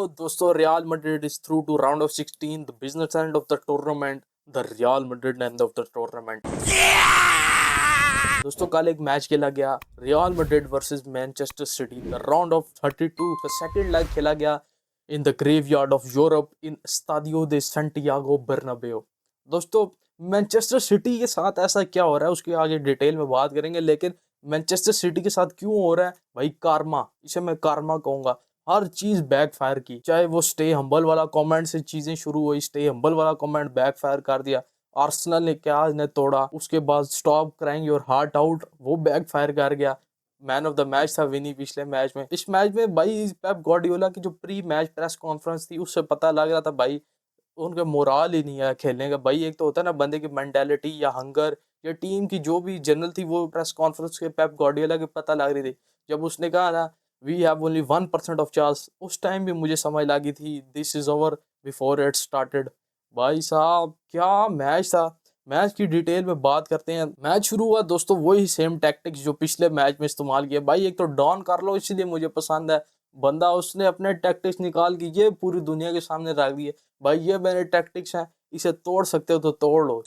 दोस्तों Real Madrid is through to round of 16, the business end of the tournament, the Real Madrid end of the tournament. दोस्तों कल एक मैच खेला गया Real Madrid versus Manchester City, the round of 32 का second leg खेला गया in the graveyard of Europe in Stadio de Santiago Bernabeu. दोस्तों मैनचेस्टर सिटी के साथ ऐसा क्या हो रहा है उसके आगे डिटेल में बात करेंगे, लेकिन मैनचेस्टर सिटी के साथ क्यों हो रहा है भाई, कारमा, इसे मैं कारमा कहूंगा। हर चीज बैकफायर की, चाहे वो स्टे हम्बल वाला कमेंट से चीजें शुरू हुई, स्टे हम्बल वाला कमेंट बैकफायर कर दिया। आर्सेनल ने क्या ने तोड़ा, उसके बाद stop crying your heart out, वो बैकफायर कर गया। मैन ऑफ द मैच था विनी पिछले मैच में। इस मैच में भाई पेप गार्डियोला की जो प्री मैच प्रेस कॉन्फ्रेंस थी उससे पता लग रहा था भाई उनका मोराल ही नहीं है खेलने का। भाई एक तो होता है ना बंदे की मेंटालिटी या हंगर या टीम की जो भी जनरल थी, वो प्रेस कॉन्फ्रेंस के पेप गार्डियोला के पता लग रही थी। जब उसने कहा ना we have only 1% of chance, उस टाइम भी मुझे समझ लगी थी this is over before it started. भाई साहब क्या मैच था। मैच की डिटेल में बात करते हैं। मैच शुरू हुआ दोस्तों वही सेम टैक्टिक्स जो पिछले मैच में इस्तेमाल किया। भाई एक तो डॉन कार्लो इसलिए मुझे पसंद है, बंदा उसने अपने टैक्टिक्स निकाल के ये पूरी दुनिया के सामने रख दिए। भाई ये मेरे टैक्टिक्स हैं, इसे तोड़ सकते हो तो तोड़ लो।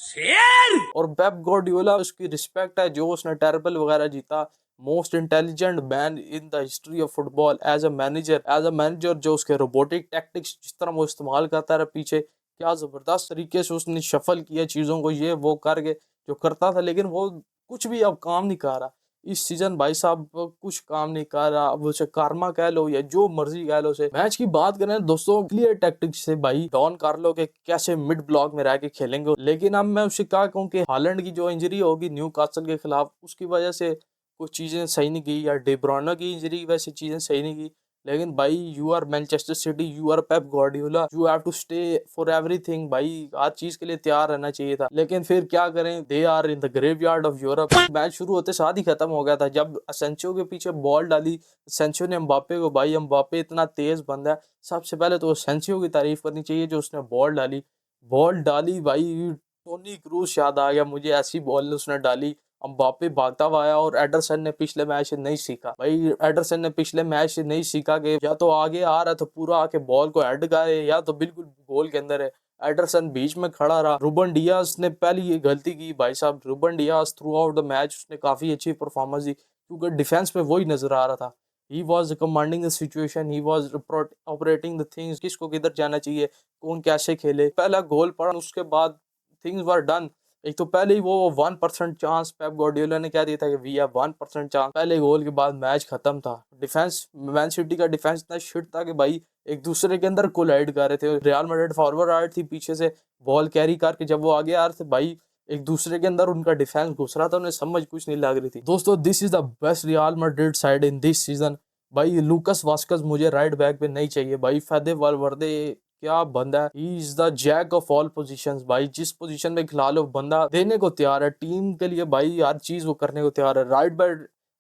और पेप गार्डियोला उसकी रिस्पेक्ट है, जो उसने टेरेबल वगैरह जीता। Most intelligent man in the history of football as a manager जो उसके रोबोटिक टैक्टिक्स जिस तरह वो इस्तेमाल करता रहा पीछे, क्या जबरदस्त तरीके से उसने शफल किया चीजों को, ये वो करके जो करता था, लेकिन वो कुछ भी अब काम नहीं कर रहा इस सीजन। भाई साहब कुछ काम नहीं कर रहा, अब उसे कारमा कह लो या जो मर्जी कह लो उसे। मैच की बात करें दोस्तों क्लियर टैक्टिक्स से भाई डॉन कार्लो के कैसे मिड ब्लॉक में रह के खेलेंगे, लेकिन अब मैं उसे क्या कहूँ कि हालैंड की जो इंजरी होगी न्यू कासल के खिलाफ, उसकी वजह से कुछ चीजें सही नहीं गई, या डेब्रोना की इंजरी की वजह से चीजें सही नहीं गई। लेकिन भाई you are Manchester City, you are Pep Guardiola, you have to stay for everything. भाई हर चीज के लिए तैयार रहना चाहिए था, लेकिन फिर क्या करें, they are in the graveyard of Europe. Match शुरू होते साथ ही खत्म हो गया था जब असेंसियो के पीछे बॉल डाली असेंसियो ने एम्बापे को। भाई एम्बापे इतना तेज बंदा है, सबसे पहले तो असेंसियो की तारीफ करनी चाहिए जो उसने बॉल डाली भाई। टोनी क्रूस याद आ गया मुझे, ऐसी बॉल उसने डाली, एम्बापे भागता हुआ आया। और एडरसन ने पिछले मैच से नहीं सीखा भाई, एडरसन ने पिछले मैच से नहीं सीखा कि या तो आगे आ रहा तो पूरा आके बॉल को हेड करे या तो बिल्कुल गोल के अंदर है। एडरसन बीच में खड़ा रहा। रूबन डियाज ने पहली ये गलती की भाई साहब। Ruben Dias throughout the match उसने काफी अच्छी परफॉर्मेंस दी, क्योंकि डिफेंस में वही नजर आ रहा था। He was commanding the situation, he was operating the things, किसको किधर जाना चाहिए, कौन कैसे खेले। पहला गोल पड़ा, उसके बाद थिंग्स वर डन। एक तो पहले ही वो 1% चांस पेप गार्डियोला ने क्या दिया था कि वी हैव 1% चांस, पहले गोल के बाद मैच खत्म था। डिफेंस मैन सिटी का डिफेंस इतना शिट था कि भाई एक दूसरे के अंदर कोलाइड कर रहे थे। रियल मैड्रिड फॉरवर्ड आ रही थी पीछे से बॉल कैरी करके, जब वो आगे आ रहे थे भाई एक दूसरे के अंदर उनका डिफेंस घुस रहा था, उन्हें समझ कुछ नहीं लग रही थी। दोस्तों this is the best real Madrid side in this season. भाई लूकस वास्कस मुझे राइट बैक पे नहीं चाहिए भाई, फेदे वालवर्दे क्या बंदा है, he is the jack of all positions. भाई जिस पोजीशन में खिला लो बंदा देने को तैयार है टीम के लिए, भाई हर चीज वो करने को तैयार है।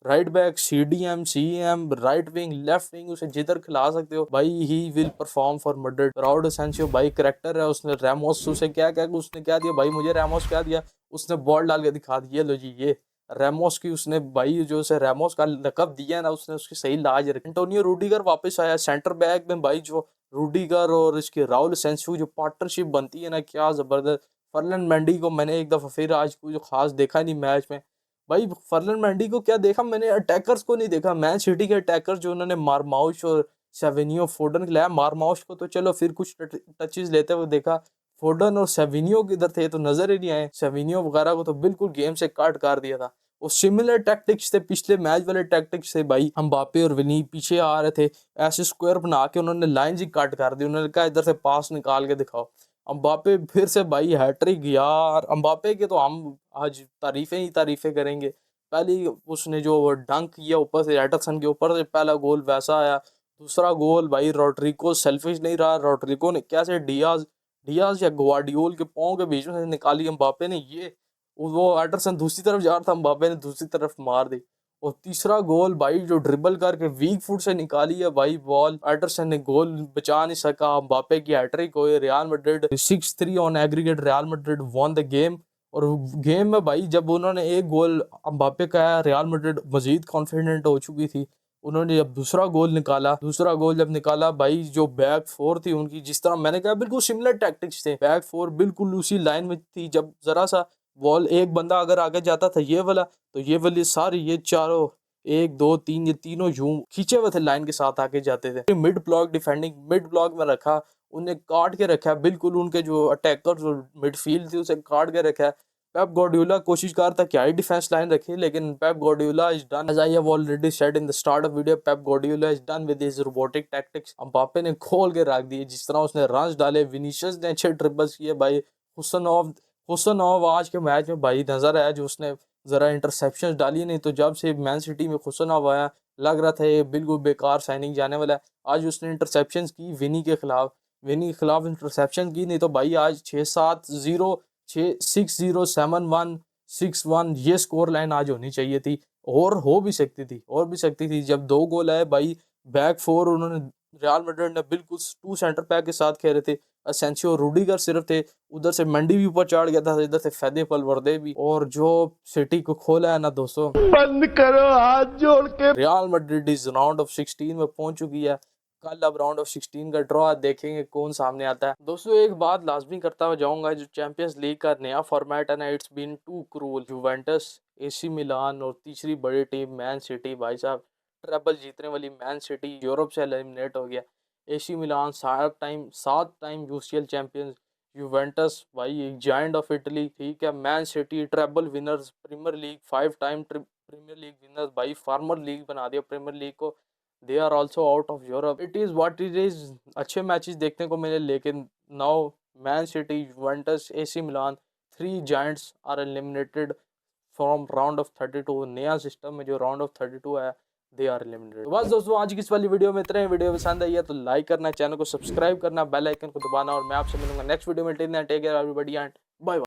Right back CDM CM, right wing left wing, उसे जिधर खिला सकते हो भाई, he will perform for Madrid. Raul Asensio भाई करेक्टर है, उसने रैमोस उसे उसने क्या दिया भाई, मुझे रैमोस क्या दिया, उसने बॉल डाल के दिखा दिया, लो जी ये रैमोस की उसने भाई जो उसे रैमोस का लकब दिया ना, उसने उसकी सही लाज रखी। एंटोनियो रूडिगर वापस आया सेंटर बैक में भाई, जो रूडिगर और इसके राउल एसेंसियो जो पार्टनरशिप बनती है ना, क्या जबरदस्त। फर्लन मेंडी को मैंने एक दफा फिर आज जो खास देखा नहीं मैच में भाई, फर्लन मेंडी को क्या देखा मैंने, अटैकर्स को नहीं देखा। मैन सिटी के अटैकर जो उन्होंने मारमाउश और सेविनियो फोर्डन खिलाया, मारमाउश को तो चलो फिर कुछ टचेस लेते हुए देखा, फोर्डन और सेविनियो किधर थे तो नजर ही नहीं आए। सेविनियो वगैरह को तो बिल्कुल गेम से काट कर दिया था। और सिमिलर टैक्टिक्स थे पिछले मैच वाले टैक्टिक्स से भाई, एम्बापे और विनी पीछे आ रहे थे, ऐसे स्क्वायर बना के उन्होंने लाइन ही काट कर दी। उन्होंने कहा इधर से पास निकाल के दिखाओ। एम्बापे फिर से भाई हैट्रिक यार, एम्बापे के तो हम आज तारीफें ही तारीफें करेंगे। पहली उसने जो डंक किया ऊपर से एडरसन के ऊपर से, पहला गोल वैसा आया। दूसरा गोल भाई रोड्रिगो सेल्फिश नहीं रहा, रोड्रिगो ने कैसे डियाज डियाज या ग्वार्डियोल के पाँव के बीच में से निकाली एम्बापे ने, ये वो एडरसन दूसरी तरफ जा रहा था, एम्बापे ने दूसरी तरफ मार दी। और तीसरा गोल भाई जो ड्रिबल करके वीक फुट से निकाली है भाई बॉल, एडरसन ने गोल बचा नहीं सका। एम्बापे की हैट्रिक हुई, real Madrid 6-3 on aggregate, real Madrid won the game. और गेम में भाई जब उन्होंने एक गोल एम्बापे का, रियल मैड्रिड मजीद कॉन्फिडेंट हो चुकी थी। उन्होंने जब दूसरा गोल जब निकाला भाई, जो बैक फोर थी उनकी, जिस तरह मैंने कहा बिल्कुल सिमिलर टैक्टिक्स थे, बैक फोर बिल्कुल उसी लाइन में थी। जब जरा सा बॉल एक बंदा अगर आगे जाता था ये वाला, तो ये वाली सारी ये चारों, एक दो तीन, ये तीनों यूं खींचे हुए थे लाइन के साथ आगे जाते थे। Mid block defending, mid block में रखा, उन्हें काट के रखा है बिल्कुल, उनके जो अटैकर जो मिडफील्ड थी उसे काट के रखा है। पेप गार्डियोला कोशिश कर रहा था क्या ही डिफेंस लाइन रखे, लेकिन Pep Guardiola is done, as I have already said in the start of video, Pep Guardiola is done with his robotic tactics. Mbappe ने खोल के रख दिए, जिस तरह उसने रन्स डाले, विनीशियस ने अच्छे ट्रिपल्स किए भाई, हुसैनोव आज के मैच में भाई नजर आया, जो उसने जरा इंटरसेप्शन डाली, नहीं तो जब से मैन सिटी में हुसैनोव आया लग रहा था ये बिल्कुल बेकार साइनिंग जाने वाला है। आज उसने इंटरसेप्शन की विनी के खिलाफ इंटरसेप्शन की, नहीं तो भाई आज 6-7-0, 6-0, 7-1, 6-1 ये स्कोर लाइन आज होनी चाहिए थी, और हो भी सकती थी। जब 2 गोल आए भाई, बैक फोर उन्होंने, रियल मैड्रिड ने बिल्कुल 2 सेंटर बैक के साथ खेल रहे थे, असेंसियो रूडिगर सिर्फ थे, उधर से मंडी भी ऊपर चढ़ गया था, इधर से फैदे पलवर्दे भी, और जो सिटी को खोला है ना दोस्तों, बंद करो हाथ जोड़ के। रियल मैड्रिड इस राउंड ऑफ 16 में पहुंच चुकी है। कल अब राउंड ऑफ 16 का ड्रॉ देखेंगे कौन सामने आता है। दोस्तों एक बात लाजमी करता हुआ जाऊंगा, जो चैंपियंस लीग का नया फॉर्मेट है ना, it's been too cruel. Juventus, AC Milan और तीसरी बड़ी टीम मैन सिटी, भाई साहब ट्रेबल जीतने वाली मैन सिटी यूरोप से एलिमिनेट हो गया। AC Milan 7 time UCL champions, Juventus भाई एक जायंट ऑफ इटली, ठीक है, Man City treble winners, Premier League 5 time Premier League winners, भाई फार्मर लीग बना दिया प्रीमियर लीग को। They are also out of Europe, it is what it is. अच्छे मैचेस देखने को मिले, लेकिन now Man City, Juventus, AC Milan, 3 giants are eliminated from round of 32। नया सिस्टम में जो राउंड ऑफ 32 है, दे आर एलिमिनेटेड। तो बस दोस्तों आज की इस वाली वीडियो में इतना ही। वीडियो पसंद आई है तो लाइक करना, चैनल को सब्सक्राइब करना, बेल आइकन को दबाना, और मैं आपसे मिलूंगा नेक्स्ट वीडियो में। Take care everybody and bye bye.